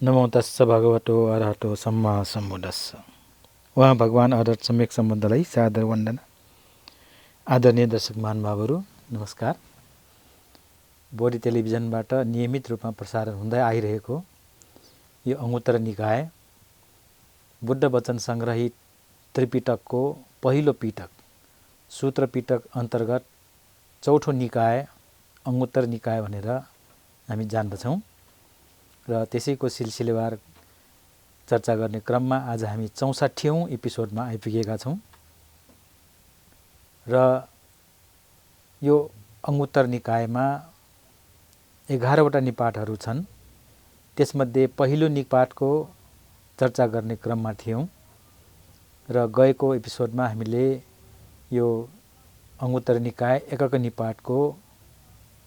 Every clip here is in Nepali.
नमो तस्स भगवतो अरहतो सम्मा सम्बुद्धस्स। उहाँ भगवान अरहत सम्यक सम्बन्धलाई सादर वन्दना। आदरणीय दर्शक महानुभावहरू नमस्कार। बोडी टेलिभिजनबाट नियमित रूपमा प्रसारण हुँदै आइरहेको यो अंगुत्तर निकाय बुद्ध वचन संग्रहित त्रिपिटकको पहिलो पिटक सूत्र पिटक अन्तर्गत चौथो निकाय अंगुत्तर निकाय भनेर हामी जान्दछौँ र त्यसैको सिलसिलेवार चर्चा गर्ने क्रममा आज हामी 64औं एपिसोडमा आइपुगेका छौँ र यो अंगुत्तर निकायमा 11वटा निपातहरू छन्। त्यसमध्ये पहिलो निपातको चर्चा गर्ने क्रममा थियौँ र गएको एपिसोडमा हामीले यो अंगुत्तर निकाय एकक निपातको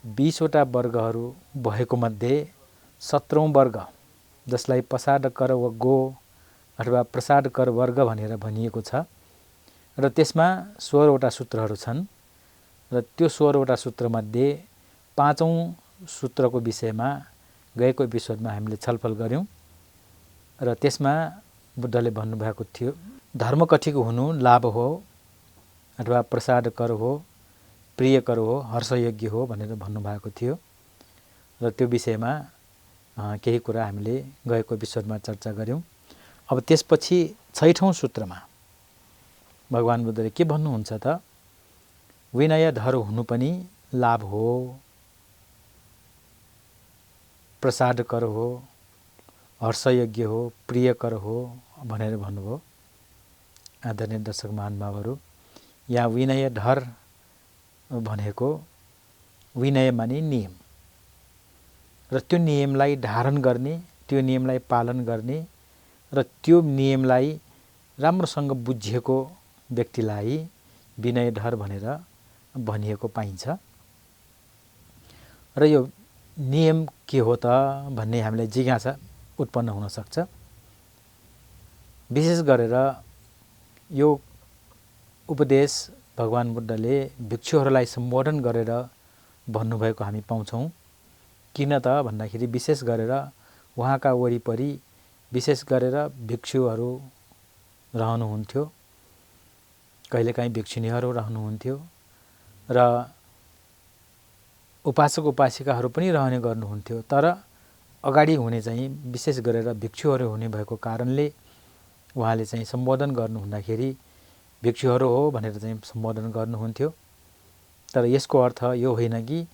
20वटा वर्गहरू भएको मध्ये 17औं वर्ग जसलाई पसाड कर व गो अथवा प्रसाद कर वर्ग भनेर भनिएको छ र त्यसमा 16वटा सूत्रहरू छन् र त्यो 16वटा सूत्रमध्ये 5औं सूत्रको विषयमा गएको एपिसोडमा हामीले छलफल गर्यौं र त्यसमा बुद्धले भन्नुभएको थियो धर्म कठिको हुनु लाभ हो अथवा प्रसाद कर हो, प्रिय कर हो, हर्षयोग्य हो भनेर भन्नुभएको थियो र त्यो विषयमा केही कुरा हामीले गएको एपिसोडमा चर्चा गर्यौं। अब त्यसपछि 6औं सूत्रमा भगवान बुद्धले के भन्नुहुन्छ त विनय धर हुनु पनि लाभ हो, प्रसाद कर हो, हर्षयोग्य हो, प्रिय कर हो भनेर भन्नुभयो। आदरणीय दर्शक महानुभावहरू यहाँ विनय धर भनेको विनय माने नियम र त्यो नियमलाई धारण गर्ने, त्यो नियमलाई पालन गर्ने र त्यो नियमलाई राम्रोसँग बुझेको व्यक्तिलाई विनयधर भनेर भनिएको पाइन्छ। र यो नियम के हो त भन्ने हामीलाई जिज्ञासा उत्पन्न हुन सक्छ। विशेष गरेर यो उपदेश भगवान बुद्धले भिक्षुहरूलाई सम्बोधन गरेर भन्नुभएको हामी पाउँछौँ। किन त भन्दाखेरि विशेष गरेर उहाँका वरिपरि विशेष गरेर भिक्षुहरू रहनुहुन्थ्यो, कहिलेकाहीँ भिक्षुणीहरू रहनुहुन्थ्यो र उपासक उपासिकाहरू पनि रहने गर्नुहुन्थ्यो। तर अगाडि हुने चाहिँ विशेष गरेर भिक्षुहरू हुने भएको कारणले उहाँले चाहिँ सम्बोधन गर्नुहुँदाखेरि भिक्षुहरू हो भनेर चाहिँ सम्बोधन गर्नुहुन्थ्यो। तर यसको अर्थ यो होइन कि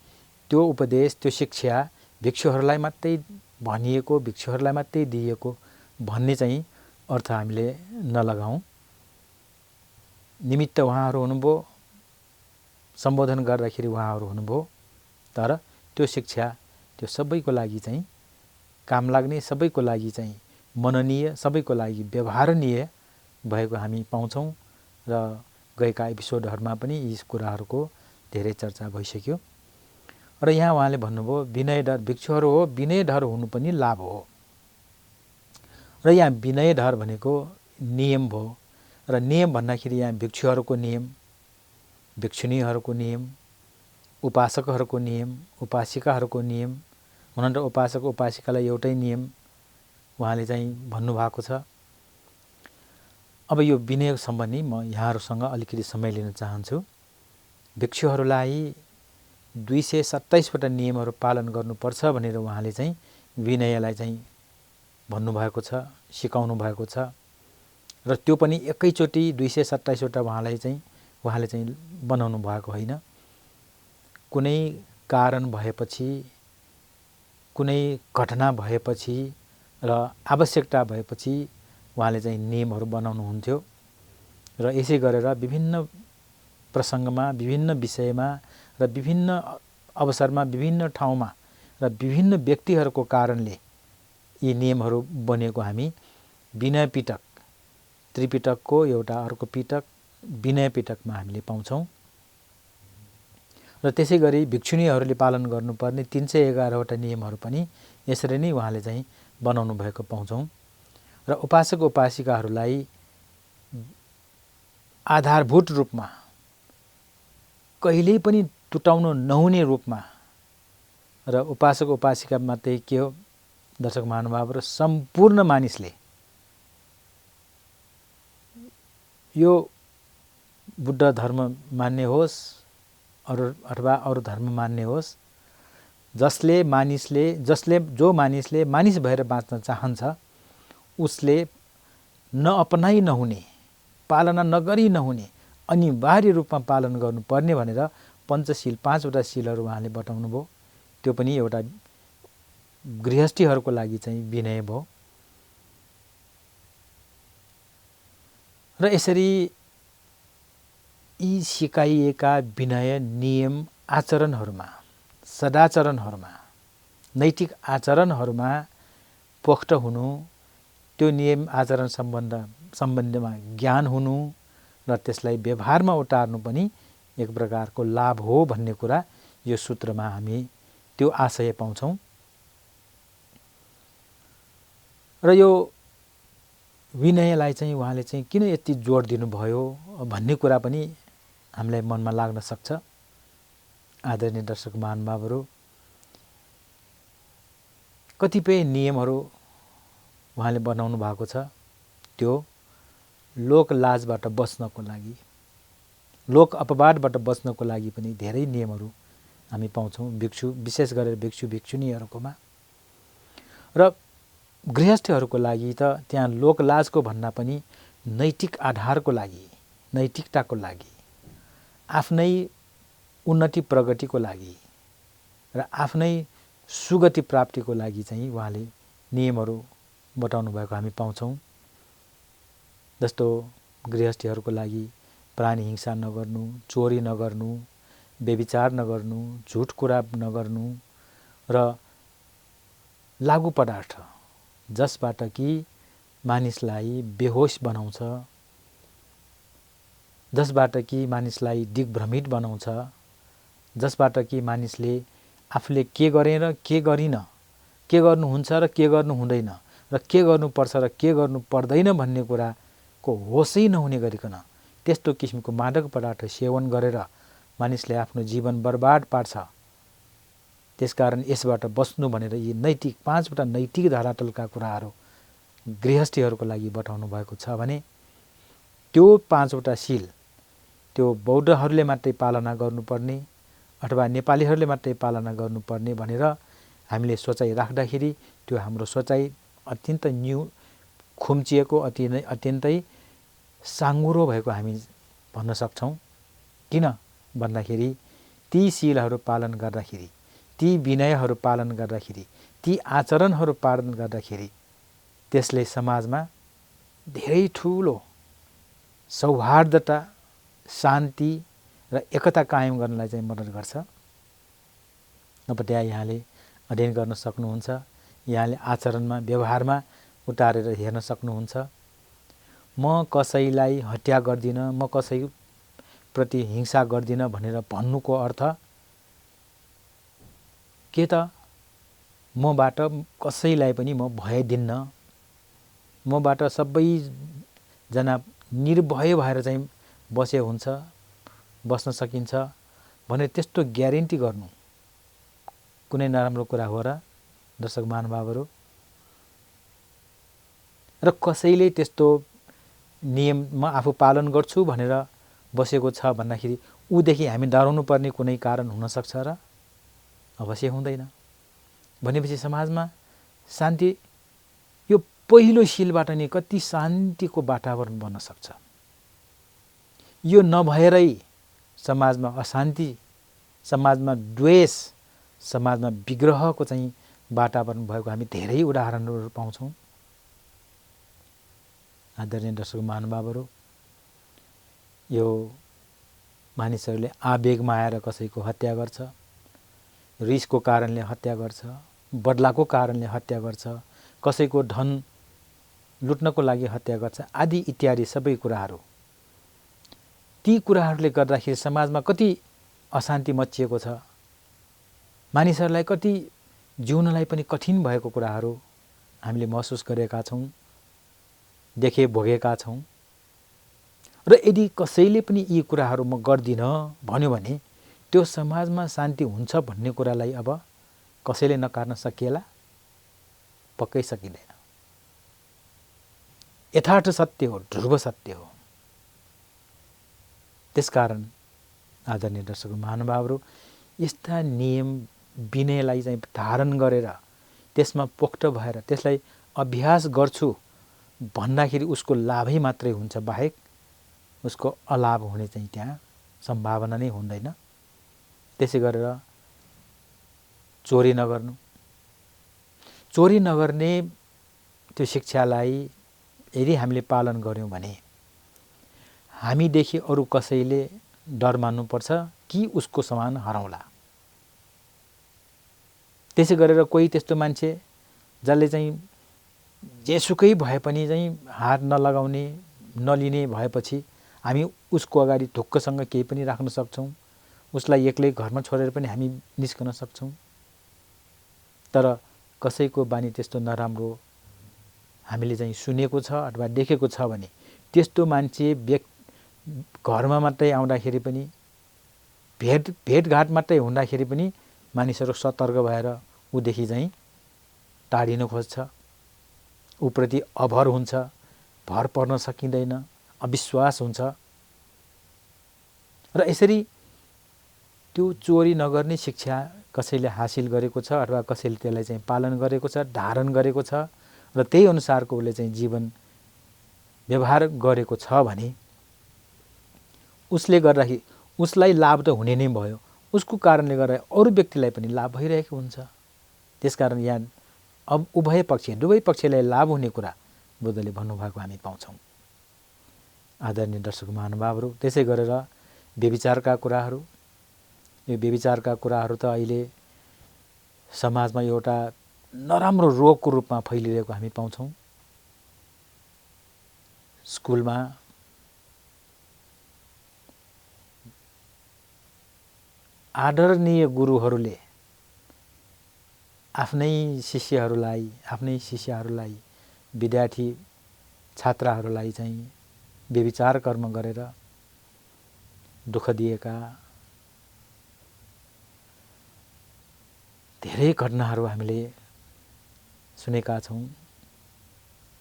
त्यो उपदेश, त्यो शिक्षा भिक्षुहरूलाई मात्रै भनिएको, भिक्षुहरूलाई मात्रै दिएको भन्ने चाहिँ अर्थ हामीले नलगाउँ। निमित्त उहाँहरू हुनुभयो, सम्बोधन गर्दाखेरि उहाँहरू हुनुभयो, तर त्यो शिक्षा त्यो सबैको लागि चाहिँ काम लाग्ने, सबैको लागि चाहिँ मननीय, सबैको लागि व्यवहारणीय भएको हामी पाउँछौँ र गएका एपिसोडहरूमा पनि यी कुराहरूको धेरै चर्चा भइसक्यो। र यहाँ उहाँले भन्नुभयो विनयधर भिक्षुहरू हो, विनयधर हुनु पनि लाभ हो। र यहाँ विनयधर भनेको नियम भयो र नियम भन्दाखेरि यहाँ भिक्षुहरूको नियम, भिक्षुणीहरूको नियम, उपासकहरूको नियम, उपासिकाहरूको नियम हुन त उपासक उपासिकालाई एउटै नियम उहाँले चाहिँ भन्नुभएको छ। अब यो विनय सम्बन्धी म यहाँहरूसँग अलिकति समय लिन चाहन्छु। भिक्षुहरूलाई 227वटा नियमहरू पालन गर्नुपर्छ भनेर उहाँले चाहिँ विनयलाई चाहिँ भन्नुभएको छ, सिकाउनु भएको छ र त्यो पनि एकैचोटि 227वटा उहाँले चाहिँ बनाउनु भएको होइन। कुनै कारण भएपछि, कुनै घटना भएपछि र आवश्यकता भएपछि उहाँले चाहिँ नियमहरू बनाउनुहुन्थ्यो र यसै गरेर विभिन्न प्रसङ्गमा, विभिन्न विषयमा र विभिन्न अवसरमा, विभिन्न ठाउँमा र विभिन्न व्यक्तिहरूको कारणले यी नियमहरू बनेको हामी विनय पिटक, त्रिपिटकको एउटा अर्को पिटक विनय पिटकमा हामीले पाउँछौँ। र त्यसै गरी भिक्षुणीहरूले पालन गर्नुपर्ने 311वटा नियमहरू पनि यसरी नै उहाँले चाहिँ बनाउनु भएको पाउँछौँ। र उपासक उपासिकाहरूलाई आधारभूत रूपमा कहिल्यै पनि टुटाउनु नहुने रूपमा र उपासक उपासिका मात्रै के हो दर्शक महानुभावहरू सम्पूर्ण मानिसले यो बुद्ध धर्म मान्ने होस् अथवा अरू धर्म मान्ने होस्, जो मानिसले मानिस भएर बाँच्न चाहन्छ उसले नअपनाई नहुने, पालना नगरी नहुने, अनिवार्य रूपमा पालन गर्नुपर्ने भनेर पञ्चशील 5वटा शीलहरू उहाँले बताउनु भयो। त्यो पनि एउटा गृहस्थीहरूको लागि चाहिँ विनय भयो। र यसरी यी सिकाइएका विनय, नियम, आचरणहरूमा, सदाचरणहरूमा, नैतिक आचरणहरूमा पोख्त हुनु, त्यो नियम आचरण सम्बन्धमा ज्ञान हुनु र त्यसलाई व्यवहारमा उतार्नु पनि एक प्रकारको लाभ हो भन्ने कुरा यो सूत्रमा हामी त्यो आशय पाउँछौँ। र यो विनयलाई चाहिँ उहाँले चाहिँ किन यति जोड दिनुभयो भन्ने कुरा पनि हामीलाई मनमा लाग्न सक्छ। आदरणीय दर्शक महानुभावहरू, कतिपय नियमहरू उहाँले बनाउनु भएको छ, त्यो लोक लाजबाट बच्नको लागि, लोक अपवादबाट बच्नको लागि पनि धेरै नियमहरू हामी पाउँछौँ विशेष गरेर भिक्षु भिक्षुणीहरूकोमा। र गृहस्थीहरूको लागि त त्यहाँ लोकलाजको भन्दा पनि नैतिक आधारको लागि, नैतिकताको लागि, आफ्नै उन्नति प्रगतिको लागि र आफ्नै सुगति प्राप्तिको लागि चाहिँ उहाँले नियमहरू बताउनु भएको हामी पाउँछौँ। जस्तो गृहस्थीहरूको लागि प्राणी हिंसा नगर्नु, चोरी नगर्नु, व्यभिचार नगर्नु, झुट कुरा नगर्नु र लागु पदार्थ जसबाट कि मानिसलाई बेहोस बनाउँछ, जसबाट कि मानिसलाई दिग्भ्रमित बनाउँछ, जसबाट कि मानिसले आफूले के गरेँ र के गरिन, के गर्नुहुन्छ र के गर्नु हुँदैन, र के गर्नुपर्छ र के गर्नु पर्दैन भन्ने कुराको होसै नहुने गरिकन त्यस्तो किसिमको मादक पदार्थ सेवन गरेर मानिसले आफ्नो जीवन बर्बाद पार्छ। त्यसकारण यसबाट बस्नु भनेर यी नैतिक 5वटा नैतिक धरातलका कुराहरू गृहस्थीहरूको लागि बताउनु भएको छ भने त्यो 5वटा शील त्यो बौद्धहरूले मात्रै पालना गर्नुपर्ने अथवा नेपालीहरूले मात्रै पालना गर्नुपर्ने भनेर हामीले सोचाइ राख्दाखेरि त्यो हाम्रो सोचाइ अत्यन्त खुम्चिएको, अत्यन्तै साँघुरो भएको हामी भन्न सक्छौँ। किन भन्दाखेरि ती शीलहरू पालन गर्दाखेरि, ती विनयहरू पालन गर्दाखेरि, ती आचरणहरू पालन गर्दाखेरि त्यसले समाजमा धेरै ठुलो सौहार्दता, शान्ति र एकता कायम गर्नलाई चाहिँ मद्दत गर्छ। अब त्यहाँ यहाँले अध्ययन गर्न सक्नुहुन्छ, यहाँले आचरणमा, व्यवहारमा उतारेर हेर्न सक्नुहुन्छ। म कसैलाई हत्या गर्दिन, म कसैप्रति हिंसा गर्दिन भनेर भन्नुको अर्थ के त मबाट कसैलाई पनि म भय दिन्न, मबाट सबैजना निर्भय भएर चाहिँ बसे हुन्छ, बस्न सकिन्छ भने त्यस्तो ग्यारेन्टी गर्नु कुनै नराम्रो कुरा हो र दर्शक महानुभावहरू? र कसैले त्यस्तो नियम आफू पालन गर्छु भनेर बसेको छ भन्दाखेरि ऊदेखि हामी डराउनु पर्ने कुनै कारण हुन सक्छ र? अवश्य हुँदैन। भनेपछि समाजमा शान्ति, यो पहिलो शीलबाट नै कति शान्तिको वातावरण बन्न सक्छ। यो नभएरै समाजमा अशान्ति, समाजमा द्वेष, समाजमा विग्रहको चाहिँ वातावरण भएको हामी धेरै उदाहरणहरू पाउँछौँ। आदरणीय दर्शक महानुभावहरू, यो मानिसहरूले आवेगमा आएर कसैको हत्या गर्छ, रिसको कारणले हत्या गर्छ, बदलाको कारणले हत्या गर्छ, कसैको धन लुट्नको लागि हत्या गर्छ आदि इत्यादि सबै कुराहरू। ती कुराहरूले गर्दाखेरि समाजमा कति अशान्ति मच्चिएको छ, मानिसहरूलाई कति जिउनलाई पनि कठिन भएको कुराहरू हामीले महसुस गरेका छौँ, देखे भोगेका छौँ। र यदि कसैले पनि यी कुराहरू म गर्दिनँ भन्यो भने त्यो समाजमा शान्ति हुन्छ भन्ने कुरालाई अब कसैले नकार्न सकिएला? पक्कै सकिँदैन। यथार्थ सत्य हो, ध्रुव सत्य हो। त्यसकारण आदरणीय दर्शक महानुभावहरू, यस्ता नियम विनयलाई चाहिँ धारण गरेर त्यसमा पोख्त भएर त्यसलाई अभ्यास गर्छु भन्दाखेरि उसको लाभै मात्रै हुन्छ बाहेक उसको अलाभ हुने चाहिँ त्यहाँ सम्भावना नै हुँदैन। त्यसै गरेर चोरी नगर्नु, चोरी नगर्ने त्यो शिक्षालाई यदि हामीले पालन गर्यौँ भने हामीदेखि अरू कसैले डर मान्नुपर्छ कि उसको सामान हराउँला। त्यसै गरेर कोही त्यस्तो मान्छे जसले चाहिँ जेसुकै भए पनि चाहिँ हात नलगाउने नलिने भएपछि हामी उसको अगाडि ढुक्कसँग केही पनि राख्न सक्छौँ, उसलाई एक्लै घरमा छोडेर पनि हामी निस्कन सक्छौँ। तर कसैको बानी त्यस्तो नराम्रो हामीले चाहिँ सुनेको छ अथवा देखेको छ भने त्यस्तो मान्छे घरमा मात्रै आउँदाखेरि पनि भेटघाट मात्रै हुँदाखेरि पनि मानिसहरू सतर्क भएर ऊदेखि चाहिँ टाढिन खोज्छ, ऊप्रति अभर हुन्छ, भर पर्न सकिँदैन, अविश्वास हुन्छ। र यसरी त्यो चोरी नगर्ने शिक्षा कसैले हासिल गरेको छ अथवा कसैले त्यसलाई चाहिँ पालन गरेको छ, धारण गरेको छ र त्यही अनुसारको उसले चाहिँ जीवन व्यवहार गरेको छ भने उसले गर्दाखेरि उसलाई लाभ त हुने नै भयो, उसको कारणले गर्दा अरू व्यक्तिलाई पनि लाभ भइरहेको हुन्छ। त्यसकारण यहाँ अब उभय पक्ष दुवै पक्षलाई लाभ हुने कुरा बुद्धले भन्नुभएको हामी पाउँछौँ। आदरणीय दर्शक महानुभावहरू, त्यसै गरेर व्यभिचारका कुराहरू, यो व्यभिचारका कुराहरू त अहिले समाजमा एउटा नराम्रो रोगको रूपमा फैलिरहेको हामी पाउँछौँ। स्कुलमा आदरणीय गुरुहरूले आफ्नै शिष्यहरूलाई विद्यार्थी छात्राहरूलाई चाहिँ व्यभिचार कर्म गरेर दुःख दिएका धेरै घटनाहरू हामीले सुनेका छौँ।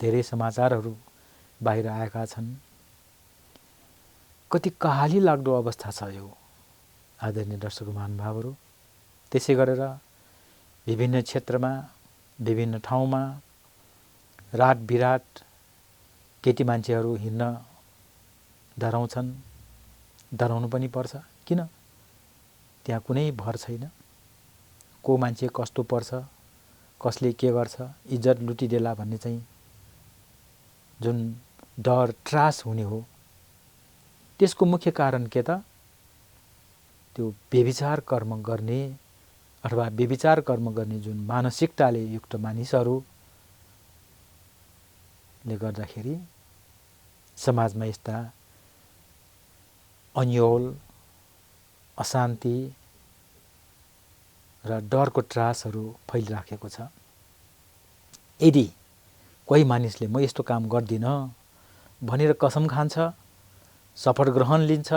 धेरै समाचारहरू बाहिर आएका छन्। कति कहाली लाग्दो अवस्था छ यो आदरणीय दर्शक महानुभावहरू। त्यसै गरेर विभिन्न क्षेत्रमा विभिन्न ठाउँमा रात बिरात केटी मान्छेहरू हिँड्न डराउँछन्, डराउनु पनि पर्छ। किन? त्यहाँ कुनै भर छैन, को मान्छे कस्तो पर्छ, कसले के गर्छ, इज्जत लुटिदेला भन्ने चाहिँ जुन डर त्रास हुने हो, त्यसको मुख्य कारण के त? त्यो व्यभिचार कर्म गर्ने अथवा व्यभिचार कर्म गर्ने जुन मानसिकताले युक्त मानिसहरूले गर्दाखेरि समाजमा यस्ता अन्योल, अशान्ति र डरको त्रासहरू फैलिराखेको छ। यदि कोही मानिसले म यस्तो काम गर्दिनँ भनेर कसम खान्छ, शपथ ग्रहण लिन्छ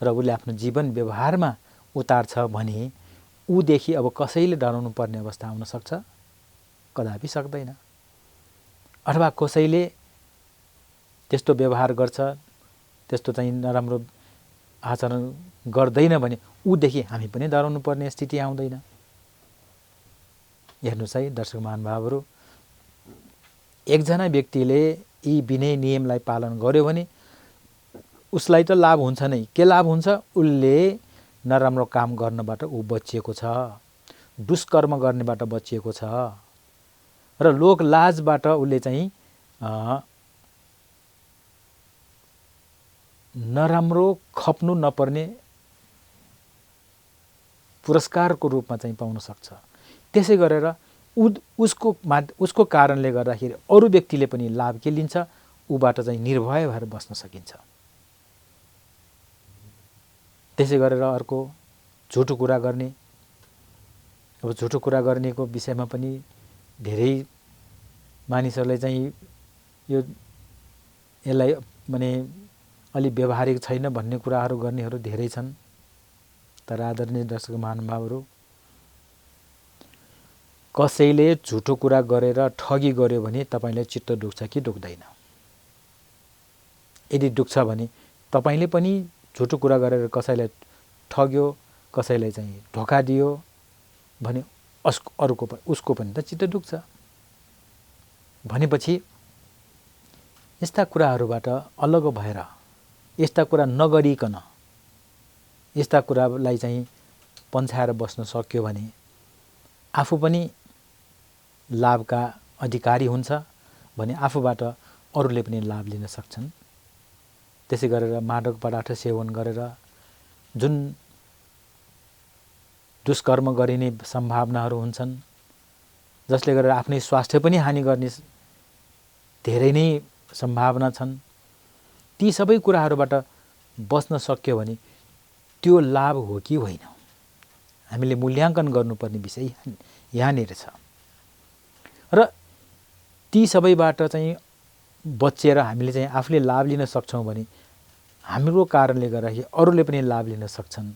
र उसले आफ्नो जीवन व्यवहारमा उतार्छ भने ऊदेखि अब कसैले डराउनु पर्ने अवस्था आउन सक्छ? कदापि सक्दैन। अथवा कसैले त्यस्तो व्यवहार गर्छ, त्यस्तो चाहिँ नराम्रो आचरण गर्दैन भने ऊदेखि हामी पनि डराउनु पर्ने स्थिति आउँदैन। हेर्नुहोस् है दर्शक महानुभावहरू, एकजना व्यक्तिले यी विनय नियमलाई पालन गर्यो भने उसलाई त लाभ हुन्छ नै। के लाभ हुन्छ? उसले नराम्रो काम गर्नबाट ऊ बचिएको छ, दुष्कर्म गर्नेबाट बचिएको छ र लोक लाजबाट उसले चाहिँ नराम्रो खप्नु नपर्ने पुरस्कारको रूपमा चाहिँ पाउन सक्छ। त्यसै गरेर उसको कारणले गर्दाखेरि अरू व्यक्तिले पनि लाभ के लिन्छ? ऊबाट चाहिँ निर्भय भएर बस्न सकिन्छ। त्यसै गरेर अर्को झुटो कुरा गर्ने। अब झुटो कुरा गर्नेको विषयमा पनि धेरै मानिसहरूले चाहिँ यसलाई माने अलि व्यवहारिक छैन भन्ने कुराहरू गर्नेहरू धेरै छन्। तर आदरणीय दर्शक महानुभावहरू, कसैले झुटो कुरा गरेर ठगी गर्यो भने तपाईलाई चित्त दुख्छ कि दुख्दैन? यदि दुख्छ भने तपाईले पनि झुटो कुरा गरेर कसैलाई ठग्यो, कसैलाई चाहिँ धोका दियो भने उसको पनि त चित्त दुख्छ। भनेपछि यस्ता कुराहरूबाट अलग भएर यस्ता कुरा नगरिकन यस्ता कुरालाई चाहिँ पन्छाएर बस्न सक्यो भने आफू पनि लाभका अधिकारी हुन्छ भने आफूबाट अरूले पनि लाभ लिन सक्छन्। त्यसै गरेर मादक पदार्थ सेवन गरेर जुन दुष्कर्म गरिने सम्भावनाहरू हुन्छन्, जसले गरेर आफ्नै स्वास्थ्य पनि हानि गर्ने धेरै नै सम्भावना छन्, ती सबै कुराहरूबाट बच्न सक्यो भने त्यो लाभ हो कि होइन, हामीले मूल्याङ्कन गर्नुपर्ने विषय यहाँनिर छ। र ती सबैबाट चाहिँ बचेर हामीले चाहिँ आफूले लाभ लिन सक्छौँ भने हाम्रो कारणले गर्दाखेरि अरूले पनि लाभ लिन सक्छन्।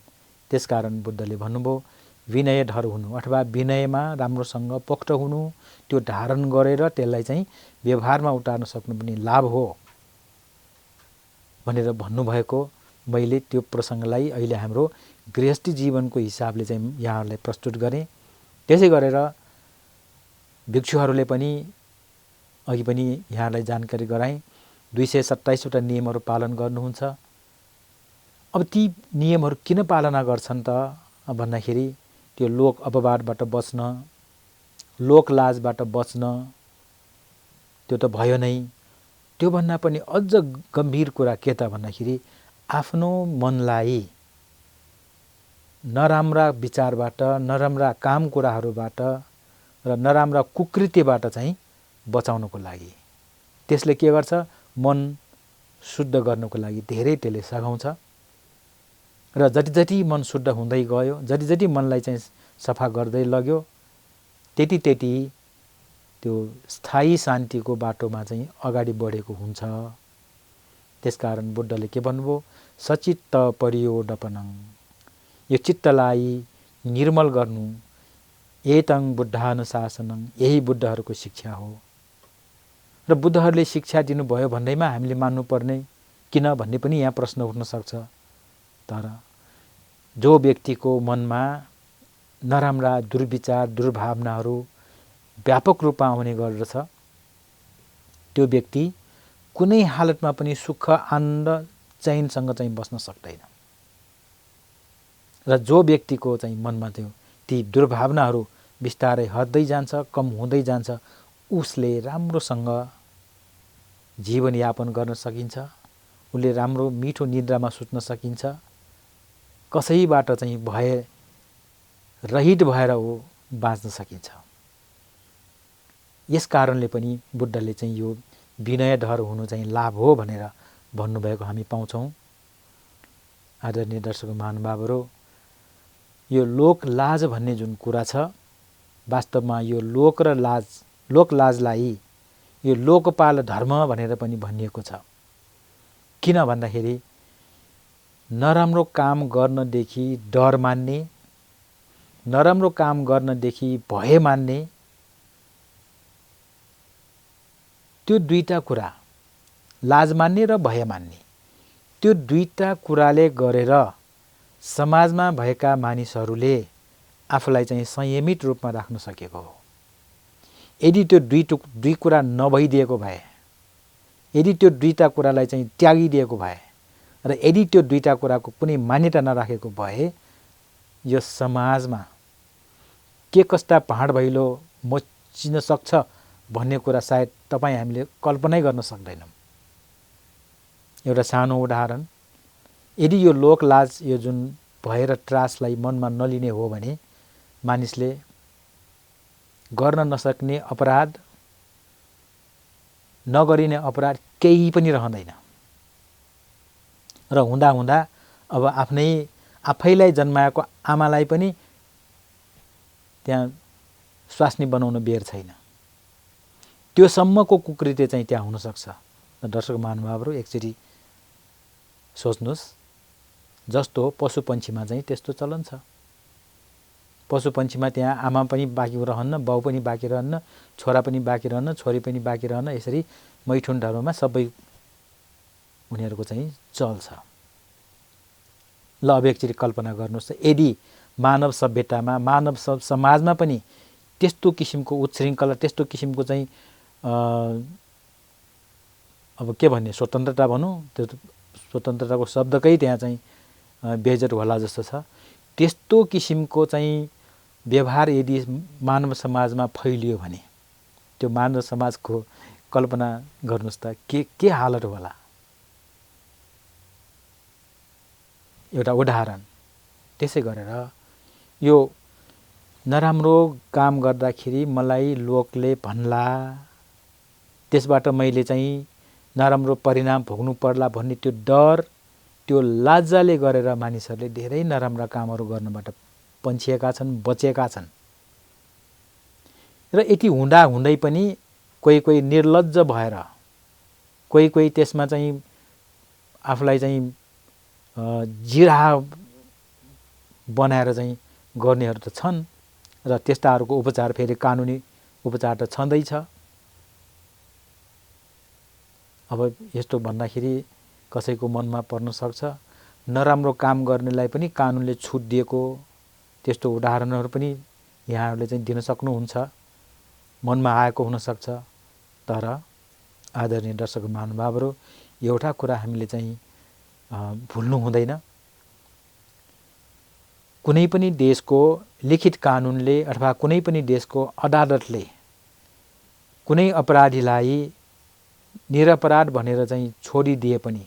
त्यसकारण बुद्धले भन्नुभयो विनयधर हुनु अथवा विनयमा राम्रोसँग पोख्त हुनु, त्यो धारण गरेर त्यसलाई चाहिँ व्यवहारमा उतार्न सक्नु पनि लाभ हो भनेर भन्नुभएको मैले त्यो प्रसङ्गलाई अहिले हाम्रो गृहस्थी जीवनको हिसाबले चाहिँ यहाँहरूलाई प्रस्तुत गरेँ। त्यसै गरेर भिक्षुहरूले पनि अघि पनि यहाँलाई जानकारी गराएँ 227 वटा नियमहरू पालन गर्नुहुन्छ। अब ती नियमहरू किन पालना गर्छन् त भन्दाखेरि त्यो लोक अपवादबाट बच्न, लोक लाजबाट बच्न, त्यो त भयो नै। त्योभन्दा पनि अझ गम्भीर कुरा के त भन्दाखेरि आफ्नो मनलाई नराम्रा विचारबाट, नराम्रा काम कुराहरूबाट र नराम्रा कुकृत्यबाट चाहिँ बचाउनको लागि त्यसले के गर्छ, मन शुद्ध गर्नको लागि धेरै त्यसले सघाउँछ। र जति जति मन शुद्ध हुँदै गयो, जति जति मनलाई चाहिँ सफा गर्दै लग्यो, त्यति त्यति त्यो स्थायी शान्तिको बाटोमा चाहिँ अगाडि बढेको हुन्छ। त्यसकारण बुद्धले के भन्नुभयो, सचित्त परियोडपनङ, यो चित्तलाई निर्मल गर्नु, एतं बुद्धानुशासनङ, यही बुद्धहरूको शिक्षा हो। र बुद्धहरूले शिक्षा दिनुभयो भन्दैमा हामीले मान्नुपर्ने किन भन्ने पनि यहाँ प्रश्न उठ्न सक्छ। तर जो व्यक्तिको मनमा नराम्रा दुर्विचार दुर्भावनाहरू व्यापक रूपमा आउने गर्दछ, त्यो व्यक्ति कुनै हालतमा पनि सुख आनन्द चैनसँग चाहिँ बस्न सक्दैन। र जो व्यक्तिको चाहिँ मनमा त्यो ती दुर्भावनाहरू बिस्तारै हट्दै जान्छ, कम हुँदै जान्छ, उसले राम्रोसँग जीवनयापन गर्न सकिन्छ, उसले राम्रो मिठो निद्रामा सुत्न सकिन्छ, कसैबाट चाहिँ भय रहित भएर ऊ बाँच्न सकिन्छ। यस कारणले पनि बुद्धले चाहिँ यो विनयधर हुनु चाहिँ लाभ हो भनेर भन्नुभएको हामी पाउँछौँ। आदरणीय दर्शक महानुभावहरू, यो लोक लाज भन्ने जुन कुरा छ, वास्तवमा यो लोक र लाज, लोक लाजलाई यो लोकपाल धर्म भनेर पनि भनिएको छ। किन भन्दाखेरि नराम्रो काम गर्नदेखि डर मान्ने, नराम्रो काम गर्नदेखि भय मान्ने, त्यो दुईटा कुरा, लाज मान्ने र भय मान्ने, त्यो दुईटा कुराले गरेर समाजमा भएका मानिसहरूले आफूलाई चाहिँ संयमित रूपमा राख्न सकेको हो। यदि त्यो दुई कुरा नभइदिएको भए, यदि त्यो दुईटा कुरालाई चाहिँ त्यागिदिएको भए र यदि त्यो दुईटा कुराको कुनै मान्यता नराखेको भए यो समाजमा के कस्ता पहाड भैलो मचिन सक्छ भन्ने कुरा सायद तपाईँ हामीले कल्पनै गर्न सक्दैनौँ। एउटा सानो उदाहरण, यदि यो लोकलाज यो जुन भएर त्रासलाई मनमा नलिने हो भने मानिसले गर्न नसक्ने अपराध, नगरिने अपराध केही पनि रहँदैन। र हुँदा हुँदा अब आफैलाई जन्माएको आमालाई पनि त्यहाँ स्वास्नी बनाउन बेर छैन। त्यो सम्मको कुकृत्य चाहिँ त्यहाँ हुन सक्छ। दर्शक महानुभावहरू एकचोटि सोच्नुहोस्, जस्तो पशु पन्छीमा चाहिँ त्यस्तो चलन छ। पशुपन्छीमा त्यहाँ आमा पनि बाँकी रहन्न, बाउ पनि बाँकी रहन्न, छोरा पनि बाँकी रहन्न, छोरी पनि बाँकी रहन्न। यसरी मैथुन धर्ममा सबै उनीहरूको चाहिँ चल्छ। ल अब एकचोटि कल्पना गर्नुहोस्, यदि मानव सभ्यतामा मानव समाजमा पनि त्यस्तो किसिमको उच्छृङ्खला, त्यस्तो किसिमको चाहिँ अब के भन्ने, स्वतन्त्रता भनौँ, त्यो स्वतन्त्रताको शब्दकै त्यहाँ चाहिँ बेइज्जत होला जस्तो छ। त्यस्तो किसिमको चाहिँ व्यवहार यदि मानव समाजमा फैलियो भने त्यो मानव समाजको कल्पना गर्नुहोस् त के हालत होला। एउटा उदाहरण, त्यसै गरेर यो नराम्रो काम गर्दाखेरि मलाई लोकले भन्ला, त्यसबाट मैले चाहिँ नराम्रो परिणाम भोग्नु पर्ला भन्ने त्यो डर, त्यो लाजाले गरेर मानिसहरूले धेरै नराम्रा कामहरू गर्नबाट पन्छिएका छन्, बचेका छन्। र यति हुँदा हुँदै पनि कोही कोही निर्लज्ज भएर, कोही कोही त्यसमा चाहिँ आफूलाई चाहिँ जिराहा बनाएर चाहिँ गर्नेहरू त छन्। र त्यस्ताहरूको उपचार फेरि कानुनी उपचार त छँदैछ। अब यस्तो भन्दाखेरि कसैको मनमा पर्न सक्छ, नराम्रो काम गर्नेलाई पनि कानुनले छुट दिएको, त्यस्तो उदाहरणहरू पनि यहाँहरूले चाहिँ दिन सक्नुहुन्छ, मनमा आएको हुनसक्छ। तर आदरणीय दर्शक महानुभावहरू, एउटा कुरा हामीले चाहिँ भुल्नु हुँदैन। कुनै पनि देशको लिखित कानुनले अथवा कुनै पनि देशको अदालतले कुनै अपराधीलाई निरपराध भनेर चाहिँ छोडिदिए पनि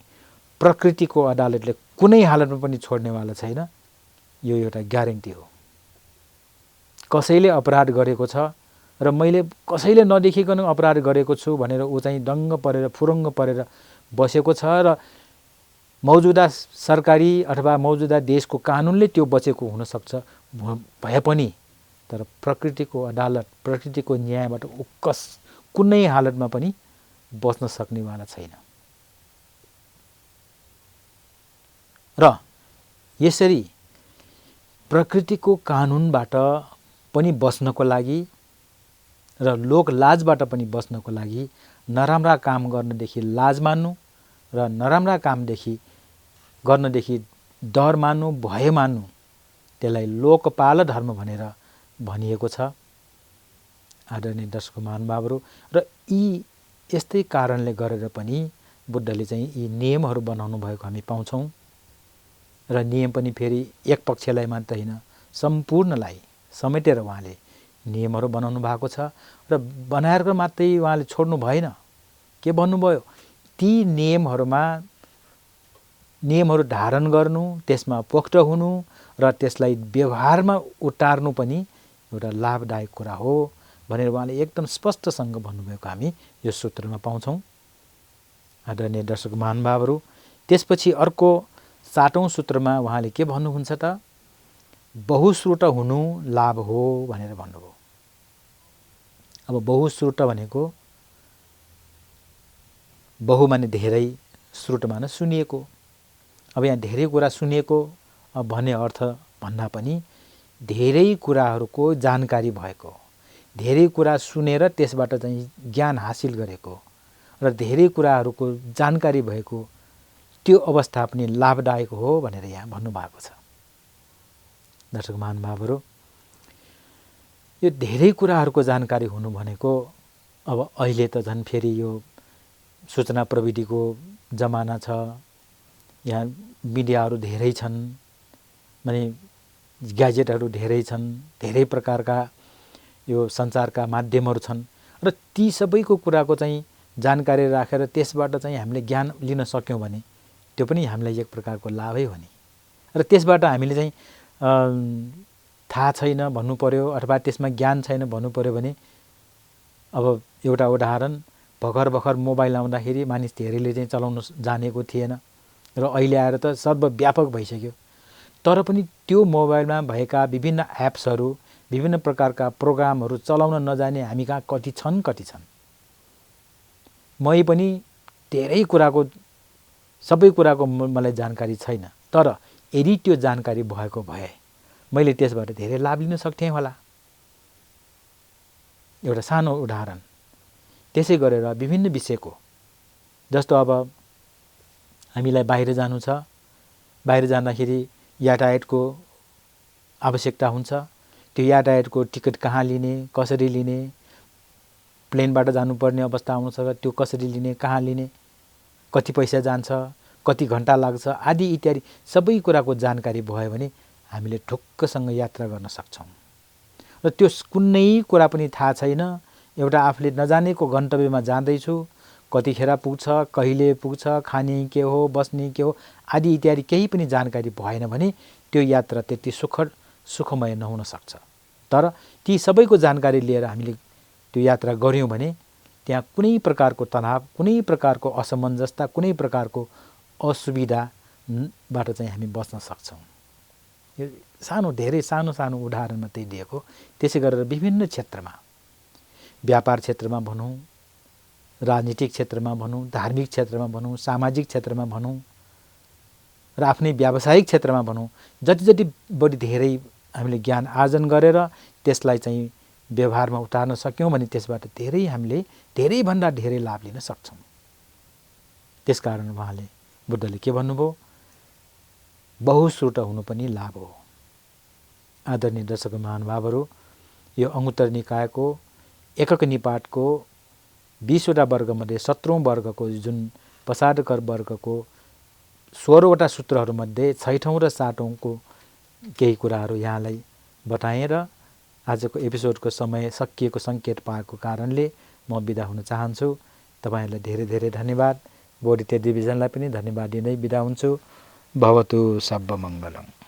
प्रकृतिको अदालतले कुनै हालतमा पनि छोड्नेवाला छैन। यो एउटा ग्यारेन्टी हो। कसैले अपराध गरेको छ र मैले कसैले नदेखिकन अपराध गरेको छु भनेर ऊ चाहिँ दङ्ग परेर फुरुङ्ग परेर बसेको छ र मौजुदा सरकारी अथवा मौजुदा देशको कानुनले त्यो बचेको हुनसक्छ भए पनि, तर प्रकृतिको अदालत, प्रकृतिको न्यायबाट ऊ कुनै हालतमा पनि बच्न सक्नेवाला छैन। र यसरी प्रकृतिको कानुनबाट पनि बस्नको लागि र लोक लाजबाट पनि बस्नको लागि नराम्रा काम गर्नदेखि लाज मान्नु र नराम्रा कामदेखि गर्नदेखि डर मान्नु, भय मान्नु, त्यसलाई लोकपाल धर्म भनेर भनिएको छ। आदरणीय दर्शक महानुभावहरू, र यी यस्तै कारणले गरेर पनि बुद्धले चाहिँ यी नियमहरू बनाउनु भएको हामी पाउँछौँ। र नियम पनि फेरि एक पक्षलाई मात्र होइन, सम्पूर्णलाई समेटेर उहाँले नियमहरू बनाउनु भएको छ। र बनाएर मात्रै उहाँले छोड्नु भएन। के भन्नुभयो, ती नियमहरू धारण गर्नु, त्यसमा पोख्त हुनु र त्यसलाई व्यवहारमा उतार्नु पनि एउटा लाभदायक कुरा हो भनेर उहाँले एकदम स्पष्टसँग भन्नुभएको हामी यो सूत्रमा पाउँछौँ। आदरणीय दर्शक महानुभावहरू, त्यसपछि अर्को 7औं सूत्रमा उहाँले के भन्नुहुन्छ त, बहुश्रुत हुनु लाभ हो भनेर भन्नुभयो। अब बहुश्रुत भनेको, बहु माने धेरै, श्रुत माने सुनिएको। अब यहाँ धेरै कुरा सुनिएको भन्ने अर्थ भन्दा पनि धेरै कुराहरूको जानकारी भएको, धेरै कुरा सुनेर त्यसबाट चाहिँ ज्ञान हासिल गरेको र धेरै कुराहरूको जानकारी भएको त्यो अवस्था पनि लाभदायक हो भनेर यहाँ भन्नुभएको छ। दर्शक महानुभावहरू, यो धेरै कुराहरूको जानकारी हुनु भनेको अब अहिले त झन् फेरि यो सूचना प्रविधिको जमाना छ। यहाँ मिडियाहरू धेरै छन्, माने ग्याजेटहरू धेरै छन्, धेरै प्रकारका यो सञ्चारका माध्यमहरू छन् र ती सबैको कुराको चाहिँ जानकारी राखेर त्यसबाट चाहिँ हामीले ज्ञान लिन सक्यौँ भने त्यो पनि हामीलाई एक प्रकारको लाभै हो नि। र त्यसबाट हामीले चाहिँ थाहा छैन भन्नु पर्यो अथवा त्यसमा ज्ञान छैन भन्नु पर्यो भने, अब एउटा उदाहरण, भर्खर मोबाइल आउँदाखेरि मानिस धेरैले चाहिँ चलाउन जानेको थिएन र अहिले आएर त सर्वव्यापक भइसक्यो। तर पनि त्यो मोबाइलमा भएका विभिन्न एप्सहरू, विभिन्न प्रकारका प्रोग्रामहरू चलाउन नजाने हामी कहाँ कति छन्। मै पनि धेरै कुराको, सबै कुराको मलाई जानकारी छैन। तर यदि त्यो जानकारी भएको भए मैले त्यसबाट धेरै लाभ लिन सक्थेँ होला। एउटा सानो उदाहरण। त्यसै गरेर विभिन्न विषयको, जस्तो अब हामीलाई बाहिर जानु छ, बाहिर जाँदाखेरि यातायातको आवश्यकता हुन्छ। त्यो यातायातको टिकट कहाँ लिने, कसरी लिने, प्लेनबाट जानुपर्ने अवस्था आउनसक्छ, त्यो कसरी लिने, कहाँ लिने, कति पैसा जान्छ, कति घन्टा लाग्छ आदि इत्यादि सबै कुराको जानकारी भयो भने हामीले ढुक्कसँग यात्रा गर्न सक्छौँ। र त्यो कुनै कुरा पनि थाहा छैन, एउटा आफूले नजानेको गन्तव्यमा जाँदैछु, कतिखेर पुग्छ, कहिले पुग्छ, खाने के हो, बस्ने के हो आदि इत्यादि केही पनि जानकारी भएन भने त्यो यात्रा त्यति सुखमय नहुन सक्छ। तर ती सबैको जानकारी लिएर हामीले त्यो यात्रा गऱ्यौँ भने त्यहाँ कुनै प्रकारको तनाव, कुनै प्रकारको असमञ्जसता, कुनै प्रकारको असुविधाबाट चाहिँ हामी बच्न सक्छौँ। यो सानो, धेरै सानो सानो उदाहरण मात्रै दिएको। त्यसै गरेर विभिन्न क्षेत्रमा, व्यापार क्षेत्रमा भनौँ, राजनीतिक क्षेत्रमा भनौँ, धार्मिक क्षेत्रमा भनौँ, सामाजिक क्षेत्रमा भनौँ र आफ्नै व्यावसायिक क्षेत्रमा भनौँ, जति जति बढी धेरै हामीले ज्ञान आर्जन गरेर त्यसलाई चाहिँ व्यवहारमा उतार्न सक्यौँ भने त्यसबाट धेरै हामीले धेरैभन्दा धेरै लाभ लिन सक्छौँ। त्यसकारण उहाँले, बुद्धले के भन्नुभयो? बहुश्रुत हुनु पनि लाभ हो। आदरणीय दर्शक महानुभावहरू, यो अंगुत्तर निकायको एकक निपातको 20वटा वर्गमध्ये 17औं वर्गको जुन पसादकर वर्गको 16वटा सूत्रहरूमध्ये 6औं र 7औंको केही कुराहरू यहाँलाई बताएँ र आजको एपिसोडको समय सकिएको सङ्केत पाएको कारणले म बिदा हुन चाहन्छु। तपाईहरुलाई धेरै धेरै धन्यवाद। बोडिते डिभिजनलाई पनि धन्यवाद दिँदै बिदा हुन्छु। भवतु सर्वमङ्गलम्।